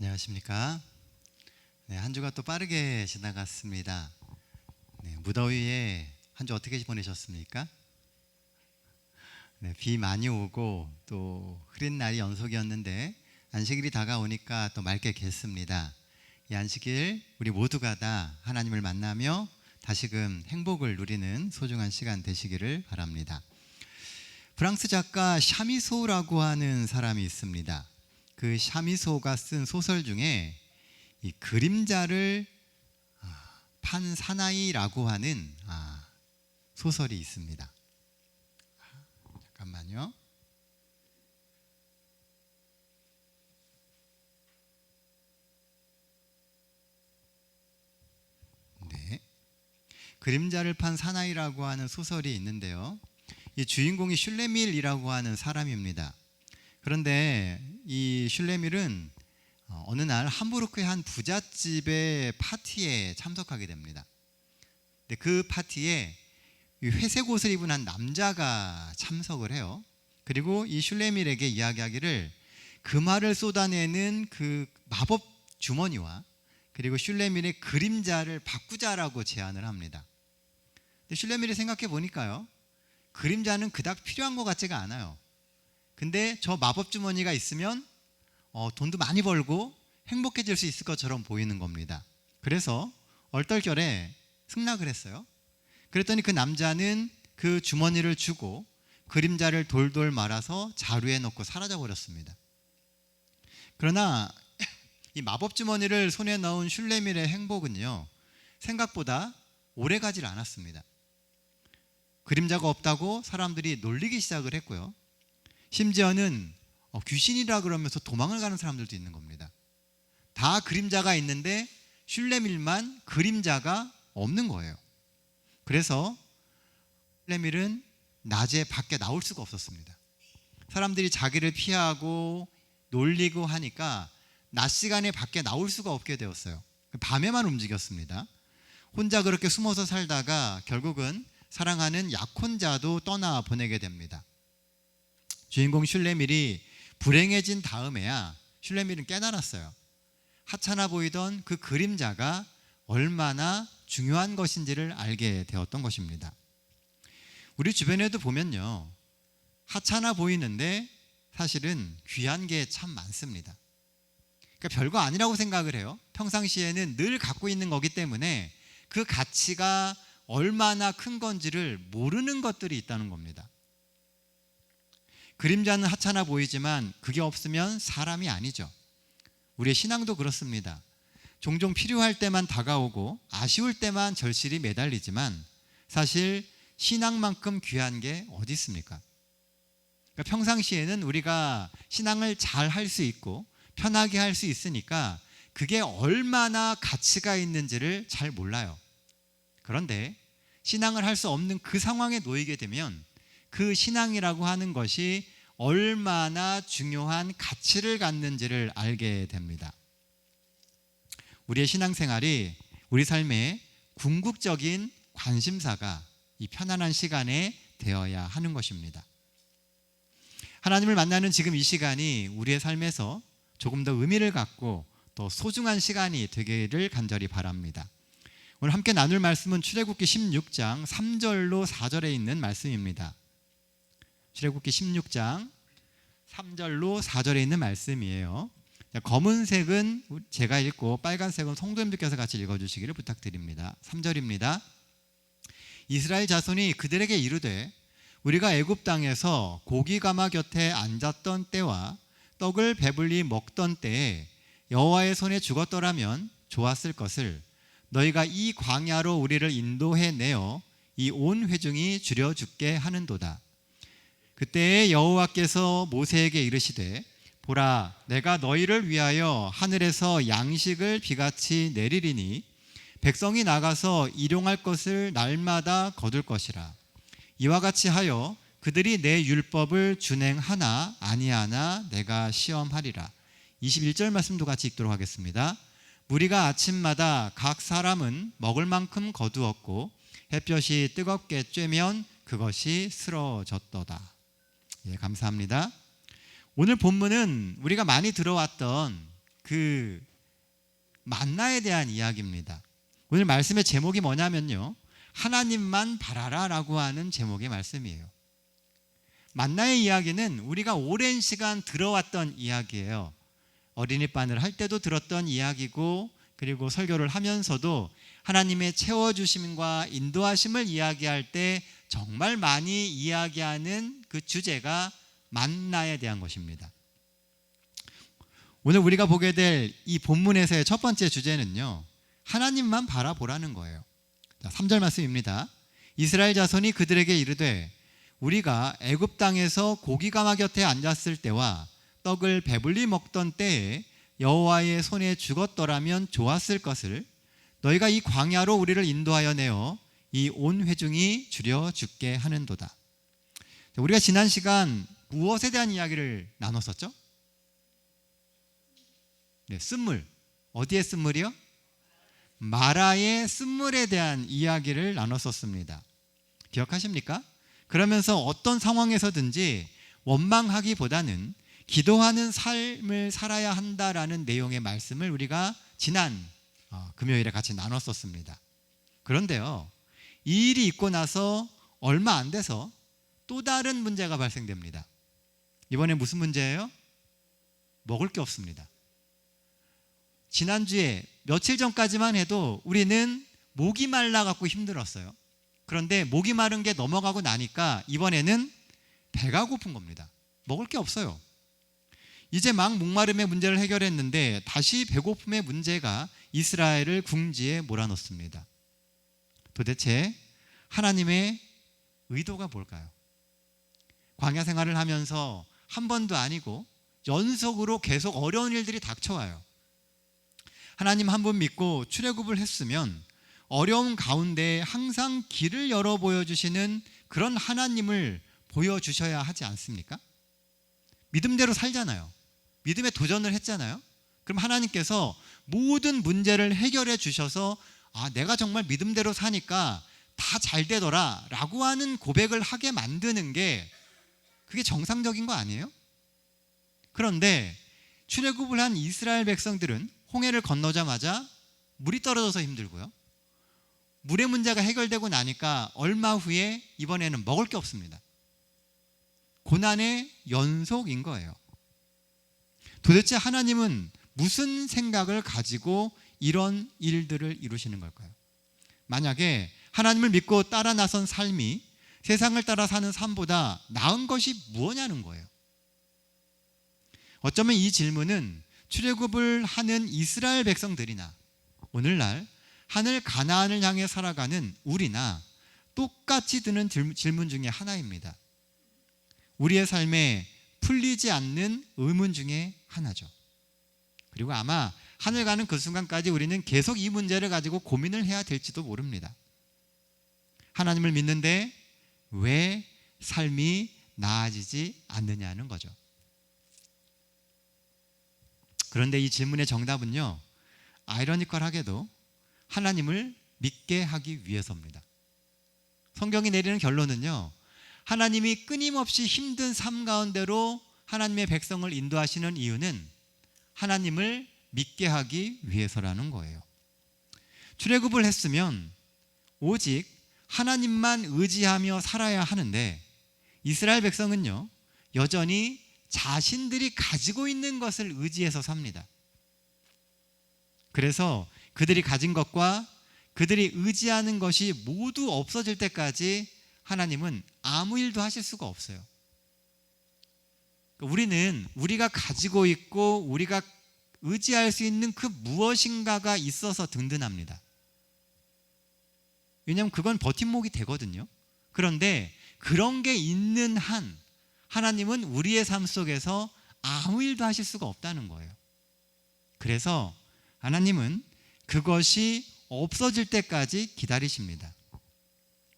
안녕하십니까? 네, 한 주가 또 빠르게 지나갔습니다. 네, 무더위에 한 주 어떻게 보내셨습니까? 네, 비 많이 오고 또 흐린 날이 연속이었는데 안식일이 다가오니까 또 맑게 겠습니다. 이 안식일 우리 모두가 다 하나님을 만나며 다시금 행복을 누리는 소중한 시간 되시기를 바랍니다. 프랑스 작가 샤미소라고 하는 사람이 있습니다. 그 샤미소가 쓴 소설 중에 이 그림자를 판 사나이라고 하는 소설이 있습니다. 잠깐만요. 네, 그림자를 판 사나이라고 하는 소설이 있는데요. 이 주인공이 슐레밀이라고 하는 사람입니다. 그런데 이 슐레밀은 어느 날 함부르크의 한 부잣집의 파티에 참석하게 됩니다. 근데 그 파티에 회색 옷을 입은 한 남자가 참석을 해요. 그리고 이 슐레밀에게 이야기하기를 금화를 쏟아내는 그 마법 주머니와 그리고 슐레밀의 그림자를 바꾸자라고 제안을 합니다. 근데 슐레밀이 생각해 보니까요, 그림자는 그닥 필요한 것 같지가 않아요. 근데 저 마법 주머니가 있으면 돈도 많이 벌고 행복해질 수 있을 것처럼 보이는 겁니다. 그래서 얼떨결에 승낙을 했어요. 그랬더니 그 남자는 그 주머니를 주고 그림자를 돌돌 말아서 자루에 넣고 사라져 버렸습니다. 그러나 이 마법 주머니를 손에 넣은 슐레밀의 행복은요, 생각보다 오래 가질 않았습니다. 그림자가 없다고 사람들이 놀리기 시작을 했고요. 심지어는 귀신이라 그러면서 도망을 가는 사람들도 있는 겁니다. 다 그림자가 있는데 슐레밀만 그림자가 없는 거예요. 그래서 슐레밀은 낮에 밖에 나올 수가 없었습니다. 사람들이 자기를 피하고 놀리고 하니까 낮 시간에 밖에 나올 수가 없게 되었어요. 밤에만 움직였습니다. 혼자 그렇게 숨어서 살다가 결국은 사랑하는 약혼자도 떠나 보내게 됩니다. 주인공 슐레밀이 불행해진 다음에야 슐레밀은 깨달았어요. 하찮아 보이던 그 그림자가 얼마나 중요한 것인지를 알게 되었던 것입니다. 우리 주변에도 보면요, 하찮아 보이는데 사실은 귀한 게 참 많습니다. 그러니까 별거 아니라고 생각을 해요. 평상시에는 늘 갖고 있는 거기 때문에 그 가치가 얼마나 큰 건지를 모르는 것들이 있다는 겁니다. 그림자는 하찮아 보이지만 그게 없으면 사람이 아니죠. 우리의 신앙도 그렇습니다. 종종 필요할 때만 다가오고 아쉬울 때만 절실히 매달리지만 사실 신앙만큼 귀한 게 어디 있습니까? 그러니까 평상시에는 우리가 신앙을 잘 할 수 있고 편하게 할 수 있으니까 그게 얼마나 가치가 있는지를 잘 몰라요. 그런데 신앙을 할 수 없는 그 상황에 놓이게 되면 그 신앙이라고 하는 것이 얼마나 중요한 가치를 갖는지를 알게 됩니다. 우리의 신앙생활이 우리 삶의 궁극적인 관심사가 이 편안한 시간에 되어야 하는 것입니다. 하나님을 만나는 지금 이 시간이 우리의 삶에서 조금 더 의미를 갖고 더 소중한 시간이 되기를 간절히 바랍니다. 오늘 함께 나눌 말씀은 출애굽기 16장 3절로 4절에 있는 말씀입니다. 출애굽기 16장 3절로 4절에 있는 말씀이에요. 검은색은 제가 읽고 빨간색은 성도님들께서 같이 읽어주시기를 부탁드립니다. 3절입니다. 이스라엘 자손이 그들에게 이르되 우리가 애굽 땅에서 고기 가마 곁에 앉았던 때와 떡을 배불리 먹던 때에 여호와의 손에 죽었더라면 좋았을 것을 너희가 이 광야로 우리를 인도해 내어 이 온 회중이 줄여 죽게 하는도다. 그때 여호와께서 모세에게 이르시되 보라, 내가 너희를 위하여 하늘에서 양식을 비같이 내리리니 백성이 나가서 일용할 것을 날마다 거둘 것이라. 이와 같이 하여 그들이 내 율법을 준행하나 아니하나 내가 시험하리라. 21절 말씀도 같이 읽도록 하겠습니다. 무리가 아침마다 각 사람은 먹을 만큼 거두었고 햇볕이 뜨겁게 쬐면 그것이 쓰러졌도다. 예, 감사합니다. 오늘 본문은 우리가 많이 들어왔던 그 만나에 대한 이야기입니다. 오늘 말씀의 제목이 뭐냐면요, 하나님만 바라라 라고 하는 제목의 말씀이에요. 만나의 이야기는 우리가 오랜 시간 들어왔던 이야기예요. 어린이반을 할 때도 들었던 이야기고, 그리고 설교를 하면서도 하나님의 채워주심과 인도하심을 이야기할 때 정말 많이 이야기하는 그 주제가 만나에 대한 것입니다. 오늘 우리가 보게 될 이 본문에서의 첫 번째 주제는요, 하나님만 바라보라는 거예요. 자, 3절 말씀입니다. 이스라엘 자손이 그들에게 이르되 우리가 애굽 땅에서 고기가마 곁에 앉았을 때와 떡을 배불리 먹던 때에 여호와의 손에 죽었더라면 좋았을 것을 너희가 이 광야로 우리를 인도하여 내어 이 온 회중이 줄여 죽게 하는도다. 우리가 지난 시간 무엇에 대한 이야기를 나눴었죠? 네, 쓴물. 어디의 쓴물이요? 마라의 쓴물에 대한 이야기를 나눴었습니다. 기억하십니까? 그러면서 어떤 상황에서든지 원망하기보다는 기도하는 삶을 살아야 한다라는 내용의 말씀을 우리가 지난 금요일에 같이 나눴었습니다. 그런데요, 이 일이 있고 나서 얼마 안 돼서 또 다른 문제가 발생됩니다. 이번에 무슨 문제예요? 먹을 게 없습니다. 지난주에 며칠 전까지만 해도 우리는 목이 말라갖고 힘들었어요. 그런데 목이 마른 게 넘어가고 나니까 이번에는 배가 고픈 겁니다. 먹을 게 없어요. 이제 막 목마름의 문제를 해결했는데 다시 배고픔의 문제가 이스라엘을 궁지에 몰아넣습니다. 도대체 하나님의 의도가 뭘까요? 광야 생활을 하면서 한 번도 아니고 연속으로 계속 어려운 일들이 닥쳐와요. 하나님 한 분 믿고 출애굽을 했으면 어려움 가운데 항상 길을 열어 보여주시는 그런 하나님을 보여주셔야 하지 않습니까? 믿음대로 살잖아요. 믿음에 도전을 했잖아요. 그럼 하나님께서 모든 문제를 해결해 주셔서 내가 정말 믿음대로 사니까 다 잘 되더라 라고 하는 고백을 하게 만드는 게 그게 정상적인 거 아니에요? 그런데 출애굽을 한 이스라엘 백성들은 홍해를 건너자마자 물이 떨어져서 힘들고요, 물의 문제가 해결되고 나니까 얼마 후에 이번에는 먹을 게 없습니다. 고난의 연속인 거예요. 도대체 하나님은 무슨 생각을 가지고 이런 일들을 이루시는 걸까요? 만약에 하나님을 믿고 따라 나선 삶이 세상을 따라 사는 삶보다 나은 것이 무엇냐는 거예요. 어쩌면 이 질문은 출애굽을 하는 이스라엘 백성들이나 오늘날 하늘 가나안을 향해 살아가는 우리나 똑같이 드는 질문 중에 하나입니다. 우리의 삶에 풀리지 않는 의문 중에 하나죠. 그리고 아마 하늘 가는 그 순간까지 우리는 계속 이 문제를 가지고 고민을 해야 될지도 모릅니다. 하나님을 믿는데 왜 삶이 나아지지 않느냐는 거죠. 그런데 이 질문의 정답은요, 아이러니컬하게도 하나님을 믿게 하기 위해서입니다. 성경이 내리는 결론은요, 하나님이 끊임없이 힘든 삶 가운데로 하나님의 백성을 인도하시는 이유는 하나님을 믿게 하기 위해서라는 거예요. 출애굽을 했으면 오직 하나님만 의지하며 살아야 하는데 이스라엘 백성은요, 여전히 자신들이 가지고 있는 것을 의지해서 삽니다. 그래서 그들이 가진 것과 그들이 의지하는 것이 모두 없어질 때까지 하나님은 아무 일도 하실 수가 없어요. 우리는 우리가 가지고 있고 우리가 의지할 수 있는 그 무엇인가가 있어서 든든합니다. 왜냐하면 그건 버팀목이 되거든요. 그런데 그런 게 있는 한 하나님은 우리의 삶 속에서 아무 일도 하실 수가 없다는 거예요. 그래서 하나님은 그것이 없어질 때까지 기다리십니다.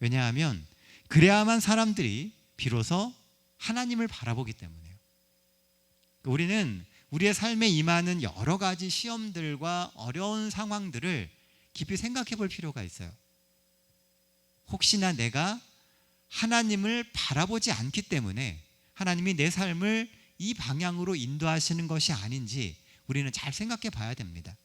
왜냐하면 그래야만 사람들이 비로소 하나님을 바라보기 때문에요. 우리는 우리의 삶에 임하는 여러 가지 시험들과 어려운 상황들을 깊이 생각해 볼 필요가 있어요. 혹시나 내가 하나님을 바라보지 않기 때문에 하나님이 내 삶을 이 방향으로 인도하시는 것이 아닌지 우리는 잘 생각해 봐야 됩니다.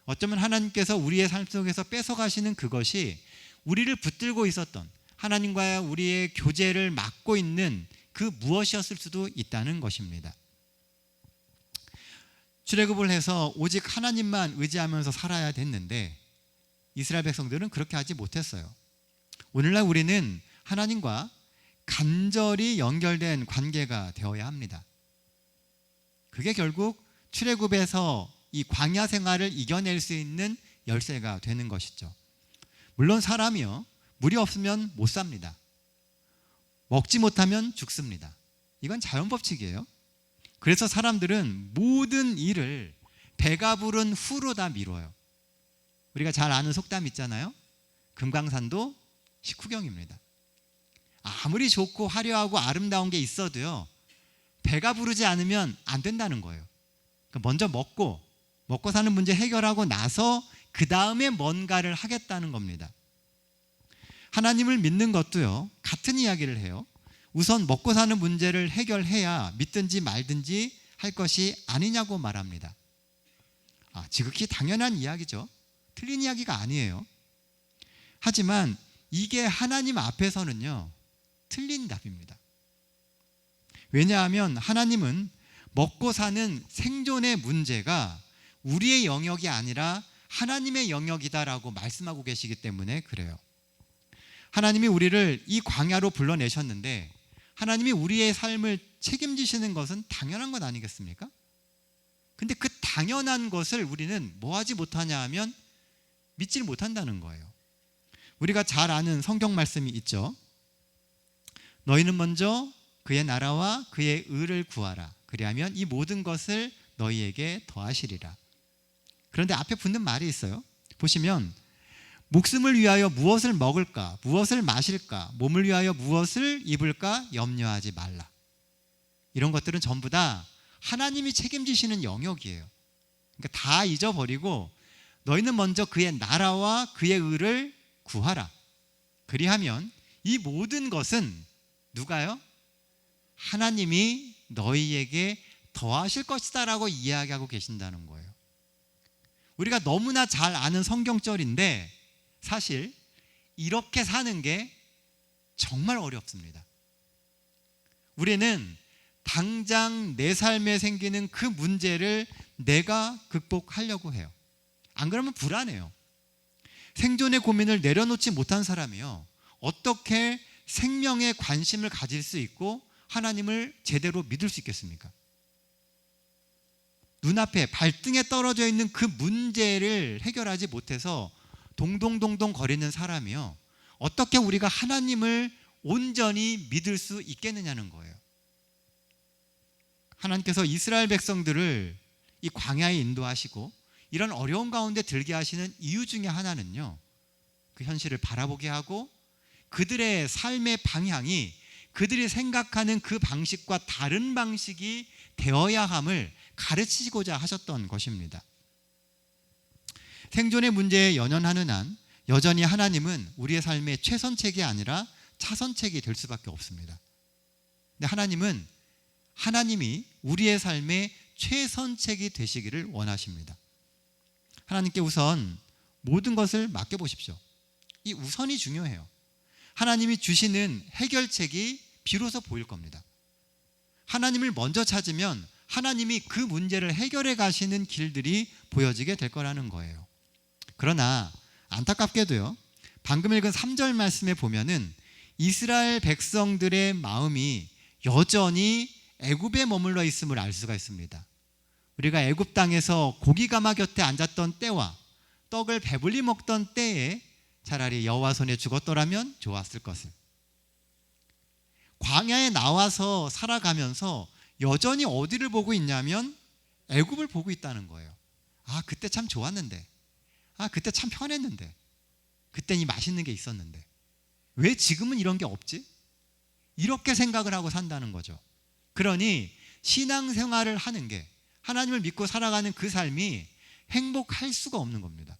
어쩌면 하나님께서 우리의 삶 속에서 뺏어가시는 그것이 우리를 붙들고 있었던, 하나님과 우리의 교제를 막고 있는 그 무엇이었을 수도 있다는 것입니다. 출애굽을 해서 오직 하나님만 의지하면서 살아야 됐는데 이스라엘 백성들은 그렇게 하지 못했어요. 오늘날 우리는 하나님과 간절히 연결된 관계가 되어야 합니다. 그게 결국 출애굽에서 이 광야 생활을 이겨낼 수 있는 열쇠가 되는 것이죠. 물론 사람이요, 물이 없으면 못 삽니다. 먹지 못하면 죽습니다. 이건 자연법칙이에요. 그래서 사람들은 모든 일을 배가 부른 후로 다 미뤄요. 우리가 잘 아는 속담 있잖아요. 금강산도 식후경입니다. 아무리 좋고 화려하고 아름다운 게 있어도요, 배가 부르지 않으면 안 된다는 거예요. 그러니까 먼저 먹고 사는 문제 해결하고 나서 그 다음에 뭔가를 하겠다는 겁니다. 하나님을 믿는 것도요, 같은 이야기를 해요. 우선 먹고 사는 문제를 해결해야 믿든지 말든지 할 것이 아니냐고 말합니다. 지극히 당연한 이야기죠. 틀린 이야기가 아니에요. 하지만 이게 하나님 앞에서는요, 틀린 답입니다. 왜냐하면 하나님은 먹고 사는 생존의 문제가 우리의 영역이 아니라 하나님의 영역이다라고 말씀하고 계시기 때문에 그래요. 하나님이 우리를 이 광야로 불러내셨는데 하나님이 우리의 삶을 책임지시는 것은 당연한 것 아니겠습니까? 근데 그 당연한 것을 우리는 뭐 하지 못하냐 하면 믿질 못한다는 거예요. 우리가 잘 아는 성경 말씀이 있죠. 너희는 먼저 그의 나라와 그의 의를 구하라. 그리하면 이 모든 것을 너희에게 더하시리라. 그런데 앞에 붙는 말이 있어요. 보시면 목숨을 위하여 무엇을 먹을까, 무엇을 마실까, 몸을 위하여 무엇을 입을까 염려하지 말라. 이런 것들은 전부 다 하나님이 책임지시는 영역이에요. 그러니까 다 잊어버리고 너희는 먼저 그의 나라와 그의 의를 구하라. 그리하면 이 모든 것은 누가요? 하나님이 너희에게 더하실 것이다 라고 이야기하고 계신다는 거예요. 우리가 너무나 잘 아는 성경절인데 사실 이렇게 사는 게 정말 어렵습니다. 우리는 당장 내 삶에 생기는 그 문제를 내가 극복하려고 해요. 안 그러면 불안해요. 생존의 고민을 내려놓지 못한 사람이요, 어떻게 생명에 관심을 가질 수 있고 하나님을 제대로 믿을 수 있겠습니까? 눈앞에 발등에 떨어져 있는 그 문제를 해결하지 못해서 동동동동 거리는 사람이요, 어떻게 우리가 하나님을 온전히 믿을 수 있겠느냐는 거예요. 하나님께서 이스라엘 백성들을 이 광야에 인도하시고 이런 어려운 가운데 들게 하시는 이유 중에 하나는요, 그 현실을 바라보게 하고 그들의 삶의 방향이 그들이 생각하는 그 방식과 다른 방식이 되어야 함을 가르치고자 하셨던 것입니다. 생존의 문제에 연연하는 한 여전히 하나님은 우리의 삶의 최선책이 아니라 차선책이 될 수밖에 없습니다. 근데 하나님이 우리의 삶의 최선책이 되시기를 원하십니다. 하나님께 우선 모든 것을 맡겨보십시오. 이 우선이 중요해요. 하나님이 주시는 해결책이 비로소 보일 겁니다. 하나님을 먼저 찾으면 하나님이 그 문제를 해결해 가시는 길들이 보여지게 될 거라는 거예요. 그러나 안타깝게도요, 방금 읽은 3절 말씀에 보면은 이스라엘 백성들의 마음이 여전히 애굽에 머물러 있음을 알 수가 있습니다. 우리가 애굽 땅에서 고기가마 곁에 앉았던 때와 떡을 배불리 먹던 때에 차라리 여호와 손에 죽었더라면 좋았을 것을. 광야에 나와서 살아가면서 여전히 어디를 보고 있냐면 애굽을 보고 있다는 거예요. 그때 참 좋았는데, 그때 참 편했는데, 그땐 이 맛있는 게 있었는데 왜 지금은 이런 게 없지? 이렇게 생각을 하고 산다는 거죠. 그러니 신앙생활을 하는 게, 하나님을 믿고 살아가는 그 삶이 행복할 수가 없는 겁니다.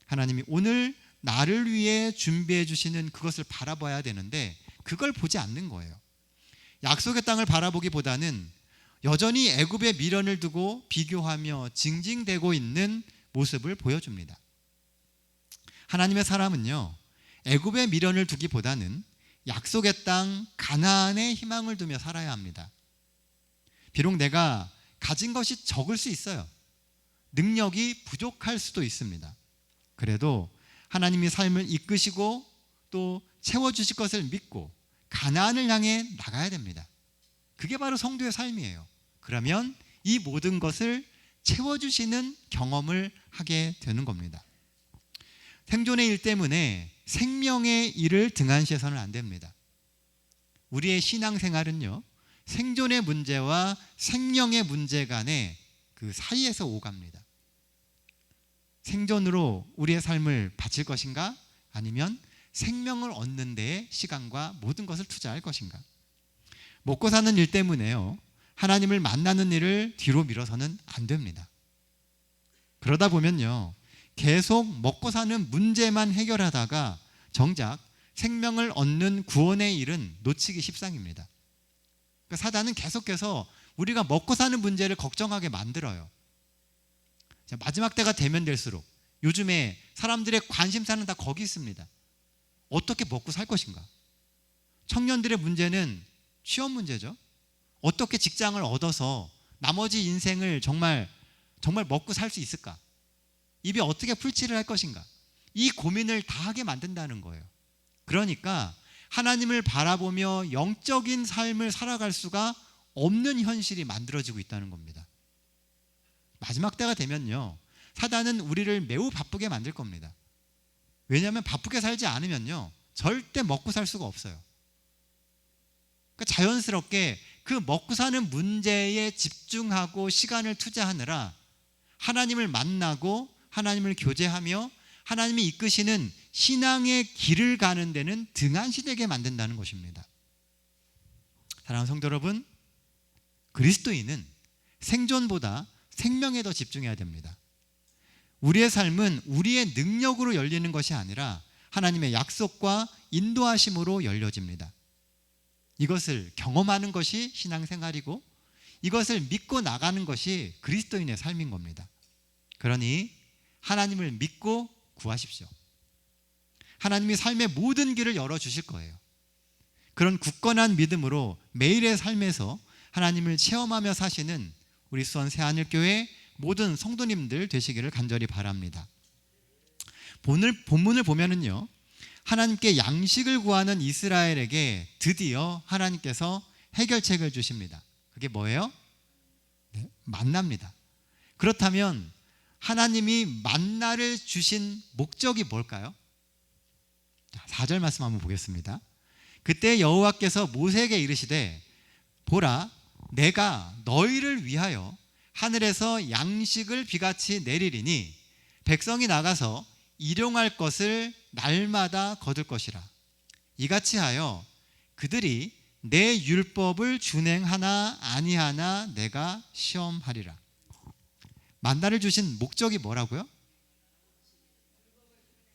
하나님이 오늘 나를 위해 준비해 주시는 그것을 바라봐야 되는데 그걸 보지 않는 거예요. 약속의 땅을 바라보기보다는 여전히 애굽의 미련을 두고 비교하며 징징대고 있는 모습을 보여줍니다. 하나님의 사람은요, 애굽의 미련을 두기보다는 약속의 땅 가나안의 희망을 두며 살아야 합니다. 비록 내가 가진 것이 적을 수 있어요. 능력이 부족할 수도 있습니다. 그래도 하나님이 삶을 이끄시고 또 채워주실 것을 믿고 가나안을 향해 나가야 됩니다. 그게 바로 성도의 삶이에요. 그러면 이 모든 것을 채워주시는 경험을 하게 되는 겁니다. 생존의 일 때문에 생명의 일을 등한시해서는 안 됩니다. 우리의 신앙생활은요, 생존의 문제와 생명의 문제 간의 그 사이에서 오갑니다. 생존으로 우리의 삶을 바칠 것인가? 아니면 생명을 얻는 데에 시간과 모든 것을 투자할 것인가? 먹고 사는 일 때문에요, 하나님을 만나는 일을 뒤로 미뤄서는 안 됩니다. 그러다 보면요, 계속 먹고 사는 문제만 해결하다가 정작 생명을 얻는 구원의 일은 놓치기 십상입니다. 그러니까 사단은 계속해서 우리가 먹고 사는 문제를 걱정하게 만들어요. 마지막 때가 되면 될수록 요즘에 사람들의 관심사는 다 거기 있습니다. 어떻게 먹고 살 것인가? 청년들의 문제는 취업 문제죠. 어떻게 직장을 얻어서 나머지 인생을 정말 먹고 살 수 있을까? 입에 어떻게 풀칠을 할 것인가? 이 고민을 다 하게 만든다는 거예요. 그러니까 하나님을 바라보며 영적인 삶을 살아갈 수가 없는 현실이 만들어지고 있다는 겁니다. 마지막 때가 되면요, 사단은 우리를 매우 바쁘게 만들 겁니다. 왜냐하면 바쁘게 살지 않으면요, 절대 먹고 살 수가 없어요. 그러니까 자연스럽게 그 먹고 사는 문제에 집중하고 시간을 투자하느라 하나님을 만나고 하나님을 교제하며 하나님이 이끄시는 신앙의 길을 가는 데는 등한시되게 만든다는 것입니다. 사랑하는 성도 여러분, 그리스도인은 생존보다 생명에 더 집중해야 됩니다. 우리의 삶은 우리의 능력으로 열리는 것이 아니라 하나님의 약속과 인도하심으로 열려집니다. 이것을 경험하는 것이 신앙생활이고 이것을 믿고 나가는 것이 그리스도인의 삶인 겁니다. 그러니 하나님을 믿고 구하십시오. 하나님이 삶의 모든 길을 열어주실 거예요. 그런 굳건한 믿음으로 매일의 삶에서 하나님을 체험하며 사시는 우리 수원 새하늘교회 모든 성도님들 되시기를 간절히 바랍니다. 본문을 보면은요, 하나님께 양식을 구하는 이스라엘에게 드디어 하나님께서 해결책을 주십니다. 그게 뭐예요? 네, 만나입니다. 그렇다면 하나님이 만나를 주신 목적이 뭘까요? 4절 말씀 한번 보겠습니다. 그때 여호와께서 모세에게 이르시되 보라, 내가 너희를 위하여 하늘에서 양식을 비같이 내리리니 백성이 나가서 일용할 것을 날마다 거둘 것이라. 이같이 하여 그들이 내 율법을 준행하나 아니하나 내가 시험하리라. 만나를 주신 목적이 뭐라고요?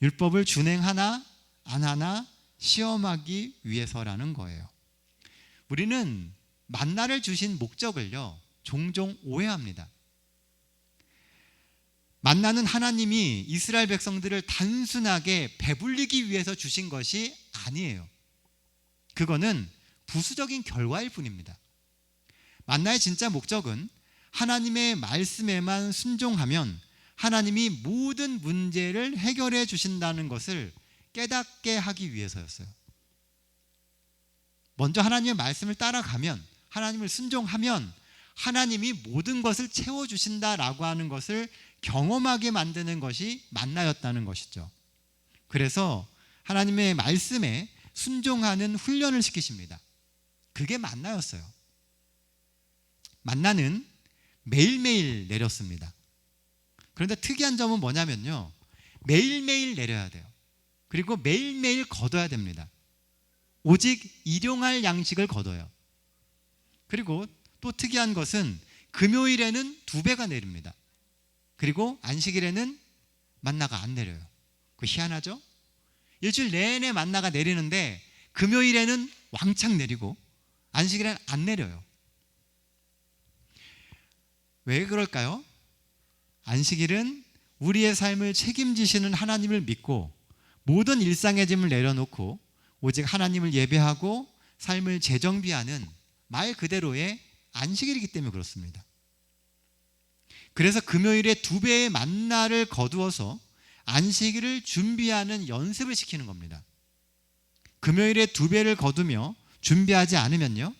율법을 준행하나 안 하나 시험하기 위해서라는 거예요. 우리는 만나를 주신 목적을요, 종종 오해합니다. 만나는 하나님이 이스라엘 백성들을 단순하게 배불리기 위해서 주신 것이 아니에요. 그거는 부수적인 결과일 뿐입니다. 만나의 진짜 목적은 하나님의 말씀에만 순종하면 하나님이 모든 문제를 해결해 주신다는 것을 깨닫게 하기 위해서였어요. 먼저 하나님의 말씀을 따라가면, 하나님을 순종하면 하나님이 모든 것을 채워주신다라고 하는 것을 경험하게 만드는 것이 만나였다는 것이죠. 그래서 하나님의 말씀에 순종하는 훈련을 시키십니다. 그게 만나였어요. 만나는 매일매일 내렸습니다. 그런데 특이한 점은 뭐냐면요, 매일매일 내려야 돼요. 그리고 매일매일 거둬야 됩니다. 오직 일용할 양식을 거둬요. 그리고 또 특이한 것은 금요일에는 2배가 내립니다. 그리고 안식일에는 만나가 안 내려요. 그거 희한하죠? 일주일 내내 만나가 내리는데 금요일에는 왕창 내리고 안식일에는 안 내려요. 왜 그럴까요? 안식일은 우리의 삶을 책임지시는 하나님을 믿고 모든 일상의 짐을 내려놓고 오직 하나님을 예배하고 삶을 재정비하는 말 그대로의 안식일이기 때문에 그렇습니다. 그래서 금요일에 2배의 만나를 거두어서 안식일을 준비하는 연습을 시키는 겁니다. 금요일에 2배를 거두며 준비하지 않으면요,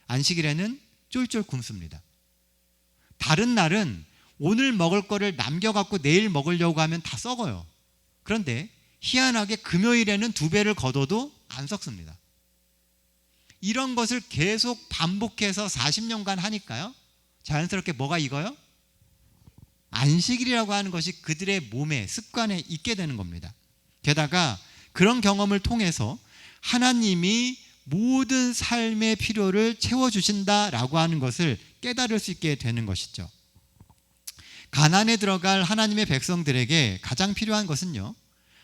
안식일에는 쫄쫄 굶습니다. 다른 날은 오늘 먹을 거를 남겨갖고 내일 먹으려고 하면 다 썩어요. 그런데 희한하게 금요일에는 2배를 거둬도 안 썩습니다. 이런 것을 계속 반복해서 40년간 하니까요, 자연스럽게 뭐가 익어요? 안식일이라고 하는 것이 그들의 몸에, 습관에 있게 되는 겁니다. 게다가 그런 경험을 통해서 하나님이 모든 삶의 필요를 채워주신다라고 하는 것을 깨달을 수 있게 되는 것이죠. 가나안에 들어갈 하나님의 백성들에게 가장 필요한 것은요,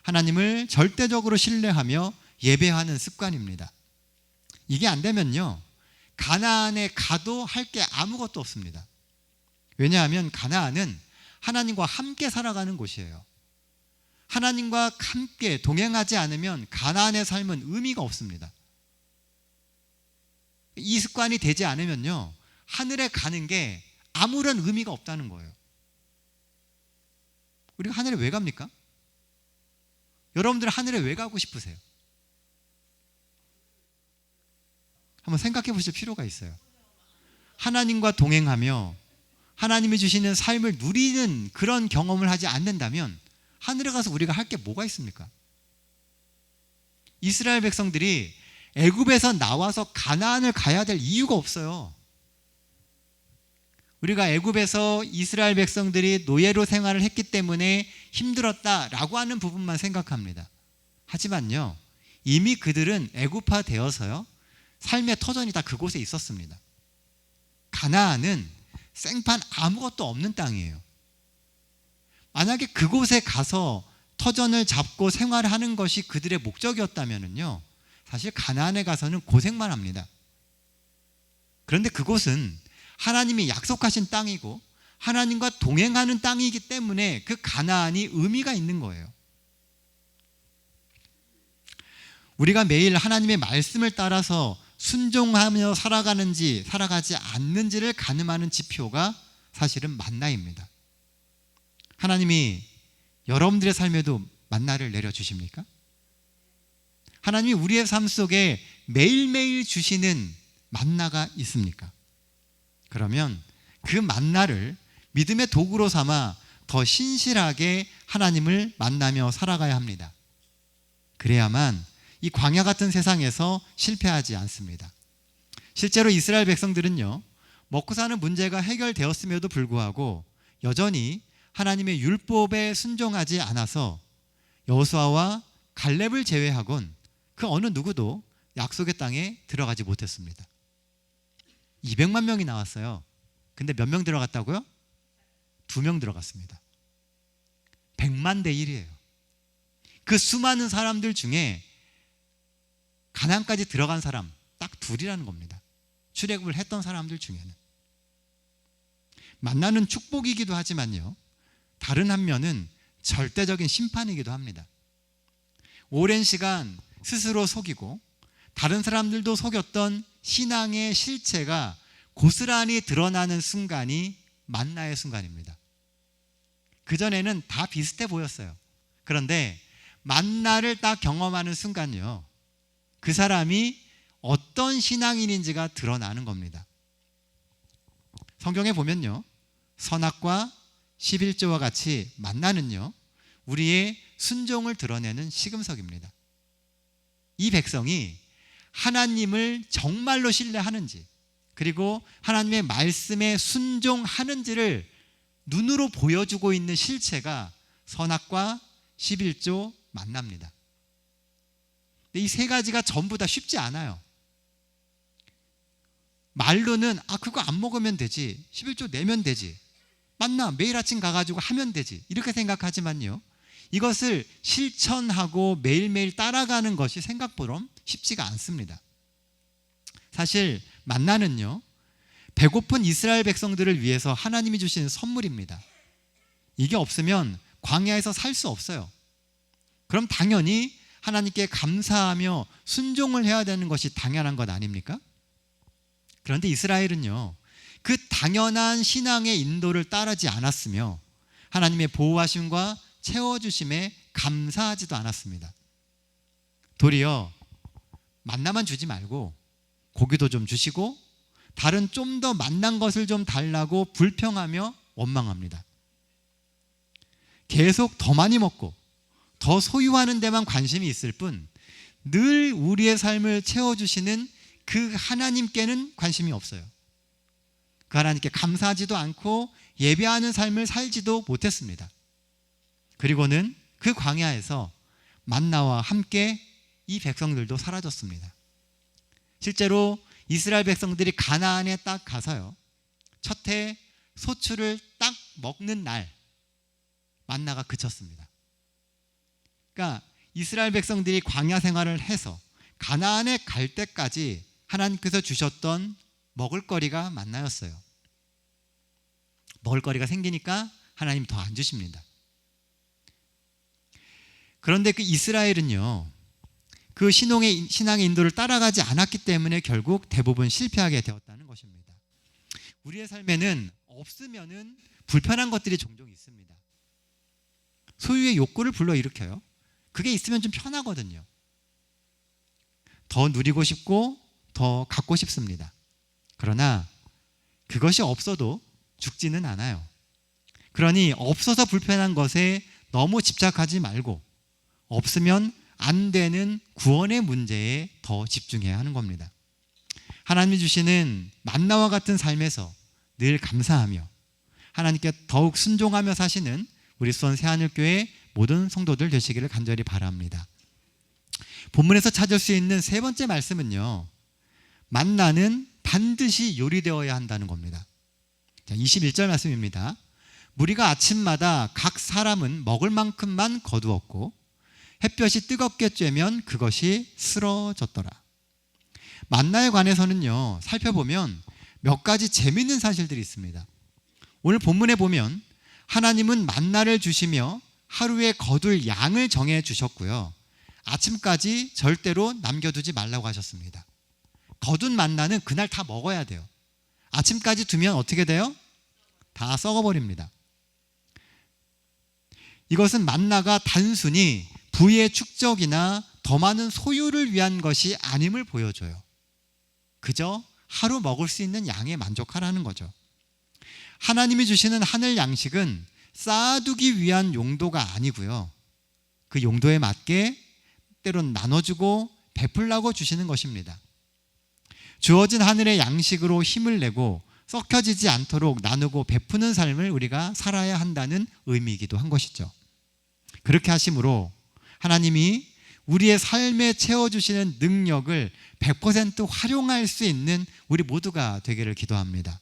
하나님을 절대적으로 신뢰하며 예배하는 습관입니다. 이게 안 되면요, 가나안에 가도 할 게 아무것도 없습니다. 왜냐하면 가나안은 하나님과 함께 살아가는 곳이에요. 하나님과 함께 동행하지 않으면 가나안의 삶은 의미가 없습니다. 이 습관이 되지 않으면요, 하늘에 가는 게 아무런 의미가 없다는 거예요. 우리가 하늘에 왜 갑니까? 여러분들 하늘에 왜 가고 싶으세요? 한번 생각해 보실 필요가 있어요. 하나님과 동행하며 하나님이 주시는 삶을 누리는 그런 경험을 하지 않는다면 하늘에 가서 우리가 할 게 뭐가 있습니까? 이스라엘 백성들이 애굽에서 나와서 가나안을 가야 될 이유가 없어요. 우리가 애굽에서 이스라엘 백성들이 노예로 생활을 했기 때문에 힘들었다라고 하는 부분만 생각합니다. 하지만요, 이미 그들은 애굽화 되어서요, 삶의 터전이 다 그곳에 있었습니다. 가나안은 생판 아무것도 없는 땅이에요. 만약에 그곳에 가서 터전을 잡고 생활하는 것이 그들의 목적이었다면요, 사실 가나안에 가서는 고생만 합니다. 그런데 그곳은 하나님이 약속하신 땅이고 하나님과 동행하는 땅이기 때문에 그 가나안이 의미가 있는 거예요. 우리가 매일 하나님의 말씀을 따라서 순종하며 살아가는지 살아가지 않는지를 가늠하는 지표가 사실은 만나입니다. 하나님이 여러분들의 삶에도 만나를 내려주십니까? 하나님이 우리의 삶 속에 매일매일 주시는 만나가 있습니까? 그러면 그 만나를 믿음의 도구로 삼아 더 신실하게 하나님을 만나며 살아가야 합니다. 그래야만 이 광야 같은 세상에서 실패하지 않습니다. 실제로 이스라엘 백성들은요, 먹고 사는 문제가 해결되었음에도 불구하고 여전히 하나님의 율법에 순종하지 않아서 여호수아와 갈렙을 제외하곤 그 어느 누구도 약속의 땅에 들어가지 못했습니다. 200만 명이 나왔어요. 근데 몇 명 들어갔다고요? 2명 들어갔습니다. 100만 대 1이에요. 그 수많은 사람들 중에 가나안까지 들어간 사람 딱 2이라는 겁니다. 출애굽을 했던 사람들 중에는. 만나는 축복이기도 하지만요, 다른 한면은 절대적인 심판이기도 합니다. 오랜 시간 스스로 속이고 다른 사람들도 속였던 신앙의 실체가 고스란히 드러나는 순간이 만나의 순간입니다. 그전에는 다 비슷해 보였어요. 그런데 만나를 딱 경험하는 순간요, 그 사람이 어떤 신앙인인지가 드러나는 겁니다. 성경에 보면요, 선악과 11조와 같이 만나는요, 우리의 순종을 드러내는 시금석입니다. 이 백성이 하나님을 정말로 신뢰하는지, 그리고 하나님의 말씀에 순종하는지를 눈으로 보여주고 있는 실체가 선악과 11조 만납니다. 이 3가지가 전부 다 쉽지 않아요. 말로는 그거 안 먹으면 되지, 11조 내면 되지, 만나 매일 아침 가가지고 하면 되지, 이렇게 생각하지만요, 이것을 실천하고 매일매일 따라가는 것이 생각보다 쉽지가 않습니다. 사실 만나는요, 배고픈 이스라엘 백성들을 위해서 하나님이 주신 선물입니다. 이게 없으면 광야에서 살 수 없어요. 그럼 당연히 하나님께 감사하며 순종을 해야 되는 것이 당연한 것 아닙니까? 그런데 이스라엘은요, 그 당연한 신앙의 인도를 따르지 않았으며 하나님의 보호하심과 채워주심에 감사하지도 않았습니다. 도리어 만나만 주지 말고 고기도 좀 주시고 다른 좀 더 맛난 것을 좀 달라고 불평하며 원망합니다. 계속 더 많이 먹고 더 소유하는 데만 관심이 있을 뿐 늘 우리의 삶을 채워주시는 그 하나님께는 관심이 없어요. 그 하나님께 감사하지도 않고 예배하는 삶을 살지도 못했습니다. 그리고는 그 광야에서 만나와 함께 이 백성들도 사라졌습니다. 실제로 이스라엘 백성들이 가나안에 딱 가서요, 첫 해 소출을 딱 먹는 날 만나가 그쳤습니다. 그러니까 이스라엘 백성들이 광야 생활을 해서 가나안에 갈 때까지 하나님께서 주셨던 먹을거리가 만나였어요. 먹을거리가 생기니까 하나님 더 안 주십니다. 그런데 그 이스라엘은요, 그 신앙의 인도를 따라가지 않았기 때문에 결국 대부분 실패하게 되었다는 것입니다. 우리의 삶에는 없으면은 불편한 것들이 종종 있습니다. 소유의 욕구를 불러일으켜요. 그게 있으면 좀 편하거든요. 더 누리고 싶고 더 갖고 싶습니다. 그러나 그것이 없어도 죽지는 않아요. 그러니 없어서 불편한 것에 너무 집착하지 말고 없으면 안 되는 구원의 문제에 더 집중해야 하는 겁니다. 하나님이 주시는 만나와 같은 삶에서 늘 감사하며 하나님께 더욱 순종하며 사시는 우리 수원 새하늘교회 모든 성도들 되시기를 간절히 바랍니다. 본문에서 찾을 수 있는 세 번째 말씀은요, 만나는 반드시 요리되어야 한다는 겁니다. 자, 21절 말씀입니다. 무리가 아침마다 각 사람은 먹을 만큼만 거두었고 햇볕이 뜨겁게 쬐면 그것이 쓰러졌더라. 만나에 관해서는요, 살펴보면 몇 가지 재미있는 사실들이 있습니다. 오늘 본문에 보면 하나님은 만나를 주시며 하루에 거둘 양을 정해 주셨고요, 아침까지 절대로 남겨두지 말라고 하셨습니다. 거둔 만나는 그날 다 먹어야 돼요. 아침까지 두면 어떻게 돼요? 다 썩어버립니다. 이것은 만나가 단순히 부의 축적이나 더 많은 소유를 위한 것이 아님을 보여줘요. 그저 하루 먹을 수 있는 양에 만족하라는 거죠. 하나님이 주시는 하늘 양식은 쌓아두기 위한 용도가 아니고요, 그 용도에 맞게 때론 나눠주고 베풀라고 주시는 것입니다. 주어진 하늘의 양식으로 힘을 내고 썩혀지지 않도록 나누고 베푸는 삶을 우리가 살아야 한다는 의미이기도 한 것이죠. 그렇게 하심으로 하나님이 우리의 삶에 채워주시는 능력을 100% 활용할 수 있는 우리 모두가 되기를 기도합니다.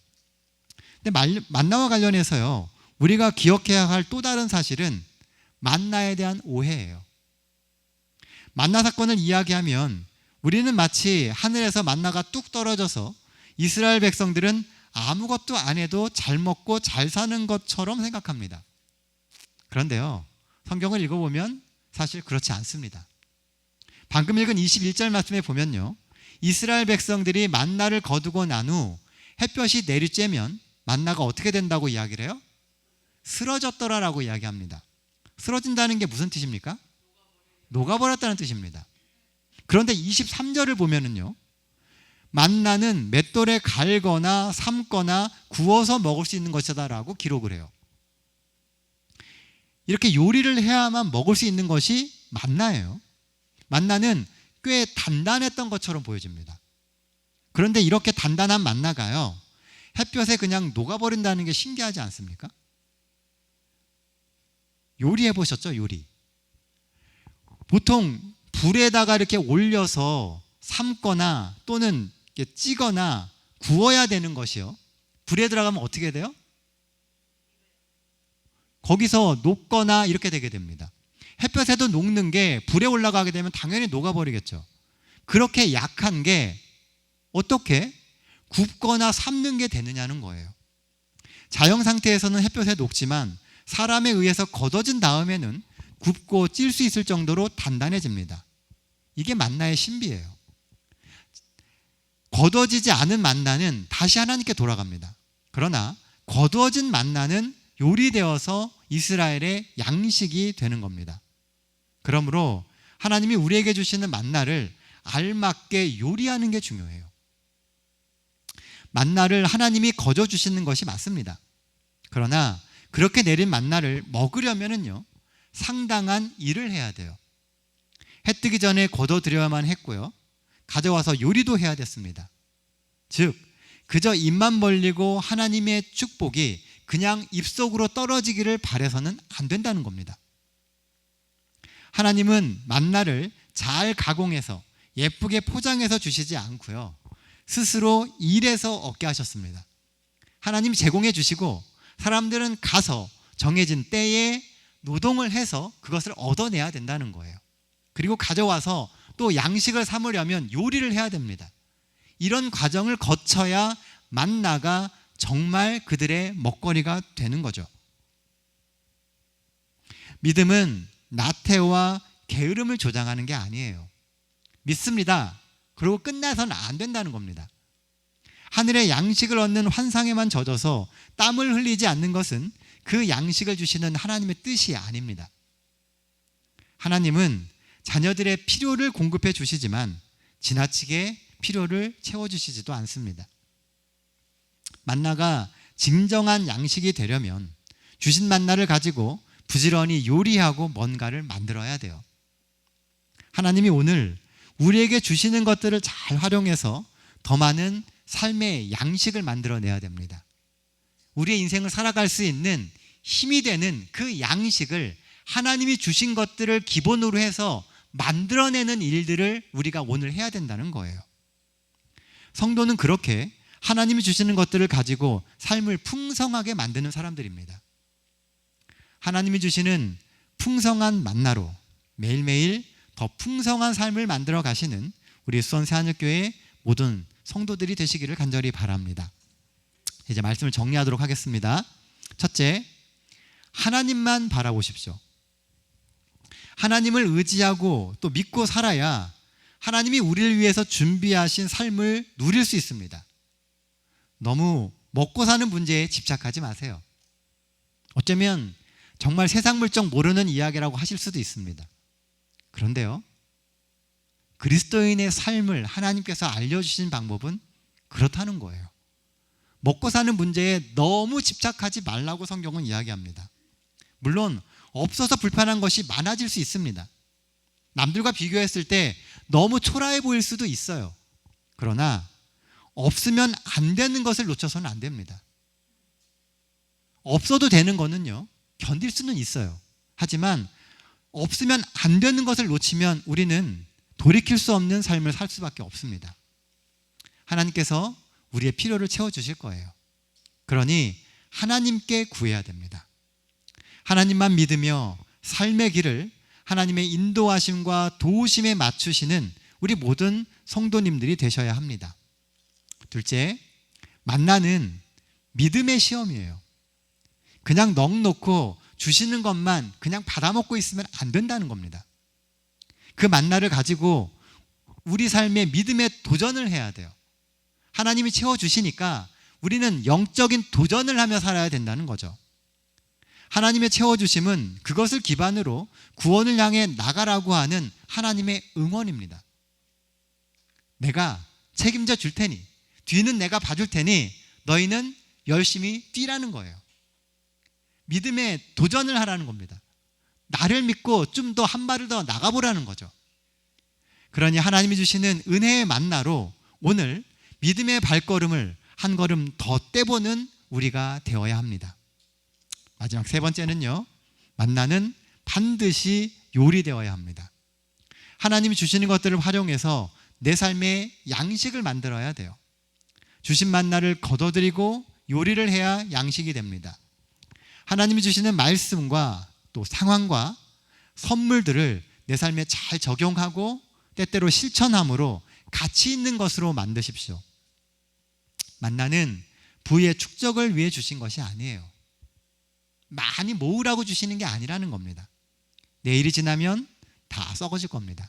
근데 만나와 관련해서요, 우리가 기억해야 할 또 다른 사실은 만나에 대한 오해예요. 만나 사건을 이야기하면 우리는 마치 하늘에서 만나가 뚝 떨어져서 이스라엘 백성들은 아무것도 안 해도 잘 먹고 잘 사는 것처럼 생각합니다. 그런데요, 성경을 읽어보면 사실 그렇지 않습니다. 방금 읽은 21절 말씀에 보면요, 이스라엘 백성들이 만나를 거두고 난 후 햇볕이 내리쬐면 만나가 어떻게 된다고 이야기를 해요? 쓰러졌더라라고 이야기합니다. 쓰러진다는 게 무슨 뜻입니까? 녹아버렸다는 뜻입니다. 그런데 23절을 보면은요, 만나는 맷돌에 갈거나 삶거나 구워서 먹을 수 있는 것이다라고 기록을 해요. 이렇게 요리를 해야만 먹을 수 있는 것이 만나예요. 만나는 꽤 단단했던 것처럼 보여집니다. 그런데 이렇게 단단한 만나가요, 햇볕에 그냥 녹아버린다는 게 신기하지 않습니까? 요리해 보셨죠? 요리. 보통 불에다가 이렇게 올려서 삶거나 또는 이렇게 찌거나 구워야 되는 것이요, 불에 들어가면 어떻게 돼요? 거기서 녹거나 이렇게 되게 됩니다. 햇볕에도 녹는 게 불에 올라가게 되면 당연히 녹아버리겠죠. 그렇게 약한 게 어떻게 굽거나 삶는 게 되느냐는 거예요. 자연 상태에서는 햇볕에 녹지만 사람에 의해서 걷어진 다음에는 굽고 찔 수 있을 정도로 단단해집니다. 이게 만나의 신비예요. 거두어지지 않은 만나는 다시 하나님께 돌아갑니다. 그러나 거두어진 만나는 요리되어서 이스라엘의 양식이 되는 겁니다. 그러므로 하나님이 우리에게 주시는 만나를 알맞게 요리하는 게 중요해요. 만나를 하나님이 거저 주시는 것이 맞습니다. 그러나 그렇게 내린 만나를 먹으려면요, 상당한 일을 해야 돼요. 해 뜨기 전에 거둬들여야만 했고요, 가져와서 요리도 해야 됐습니다. 즉 그저 입만 벌리고 하나님의 축복이 그냥 입속으로 떨어지기를 바라서는 안 된다는 겁니다. 하나님은 만나를 잘 가공해서 예쁘게 포장해서 주시지 않고요, 스스로 일해서 얻게 하셨습니다. 하나님 제공해 주시고 사람들은 가서 정해진 때에 노동을 해서 그것을 얻어내야 된다는 거예요. 그리고 가져와서 또 양식을 삼으려면 요리를 해야 됩니다. 이런 과정을 거쳐야 만나가 정말 그들의 먹거리가 되는 거죠. 믿음은 나태와 게으름을 조장하는 게 아니에요. 믿습니다. 그리고 끝나서는 안 된다는 겁니다. 하늘의 양식을 얻는 환상에만 젖어서 땀을 흘리지 않는 것은 그 양식을 주시는 하나님의 뜻이 아닙니다. 하나님은 자녀들의 필요를 공급해 주시지만 지나치게 필요를 채워주시지도 않습니다. 만나가 진정한 양식이 되려면 주신 만나를 가지고 부지런히 요리하고 뭔가를 만들어야 돼요. 하나님이 오늘 우리에게 주시는 것들을 잘 활용해서 더 많은 삶의 양식을 만들어내야 됩니다. 우리의 인생을 살아갈 수 있는 힘이 되는 그 양식을 하나님이 주신 것들을 기본으로 해서 만들어내는 일들을 우리가 오늘 해야 된다는 거예요. 성도는 그렇게 하나님이 주시는 것들을 가지고 삶을 풍성하게 만드는 사람들입니다. 하나님이 주시는 풍성한 만나로 매일매일 더 풍성한 삶을 만들어 가시는 우리 수원 새하늘교회 모든 성도들이 되시기를 간절히 바랍니다. 이제 말씀을 정리하도록 하겠습니다. 첫째, 하나님만 바라보십시오. 하나님을 의지하고 또 믿고 살아야 하나님이 우리를 위해서 준비하신 삶을 누릴 수 있습니다. 너무 먹고 사는 문제에 집착하지 마세요. 어쩌면 정말 세상 물정 모르는 이야기라고 하실 수도 있습니다. 그런데요, 그리스도인의 삶을 하나님께서 알려주신 방법은 그렇다는 거예요. 먹고 사는 문제에 너무 집착하지 말라고 성경은 이야기합니다. 물론 없어서 불편한 것이 많아질 수 있습니다. 남들과 비교했을 때 너무 초라해 보일 수도 있어요. 그러나 없으면 안 되는 것을 놓쳐서는 안 됩니다. 없어도 되는 거는요, 견딜 수는 있어요. 하지만 없으면 안 되는 것을 놓치면 우리는 돌이킬 수 없는 삶을 살 수밖에 없습니다. 하나님께서 우리의 필요를 채워주실 거예요. 그러니 하나님께 구해야 됩니다. 하나님만 믿으며 삶의 길을 하나님의 인도하심과 도우심에 맞추시는 우리 모든 성도님들이 되셔야 합니다. 둘째, 만나는 믿음의 시험이에요. 그냥 넋놓고 주시는 것만 그냥 받아먹고 있으면 안 된다는 겁니다. 그 만나를 가지고 우리 삶의 믿음의 도전을 해야 돼요. 하나님이 채워주시니까 우리는 영적인 도전을 하며 살아야 된다는 거죠. 하나님의 채워주심은 그것을 기반으로 구원을 향해 나가라고 하는 하나님의 응원입니다. 내가 책임져 줄 테니, 뒤는 내가 봐줄 테니 너희는 열심히 뛰라는 거예요. 믿음의 도전을 하라는 겁니다. 나를 믿고 좀 더 한 발을 더 나가보라는 거죠. 그러니 하나님이 주시는 은혜의 만나로 오늘 믿음의 발걸음을 한 걸음 더 떼보는 우리가 되어야 합니다. 마지막 세 번째는요, 만나는 반드시 요리되어야 합니다. 하나님이 주시는 것들을 활용해서 내 삶의 양식을 만들어야 돼요. 주신 만나를 거둬들이고 요리를 해야 양식이 됩니다. 하나님이 주시는 말씀과 또 상황과 선물들을 내 삶에 잘 적용하고 때때로 실천함으로 가치 있는 것으로 만드십시오. 만나는 부의 축적을 위해 주신 것이 아니에요. 많이 모으라고 주시는 게 아니라는 겁니다. 내일이 지나면 다 썩어질 겁니다.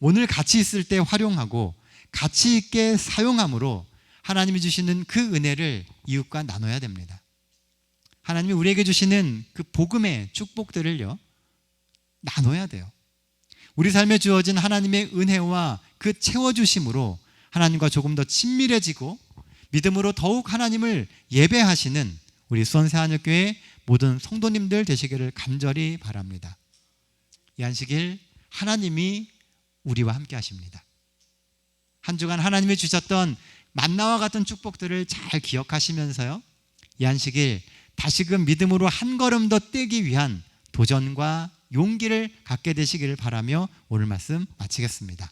오늘 가치 있을 때 활용하고 가치 있게 사용함으로 하나님이 주시는 그 은혜를 이웃과 나눠야 됩니다. 하나님이 우리에게 주시는 그 복음의 축복들을요, 나눠야 돼요. 우리 삶에 주어진 하나님의 은혜와 그 채워주심으로 하나님과 조금 더 친밀해지고 믿음으로 더욱 하나님을 예배하시는 우리 수원새하늘교회 모든 성도님들 되시기를 간절히 바랍니다. 이 안식일 하나님이 우리와 함께 하십니다. 한 주간 하나님이 주셨던 만나와 같은 축복들을 잘 기억하시면서요, 이 안식일 다시금 믿음으로 한 걸음 더 떼기 위한 도전과 용기를 갖게 되시기를 바라며 오늘 말씀 마치겠습니다.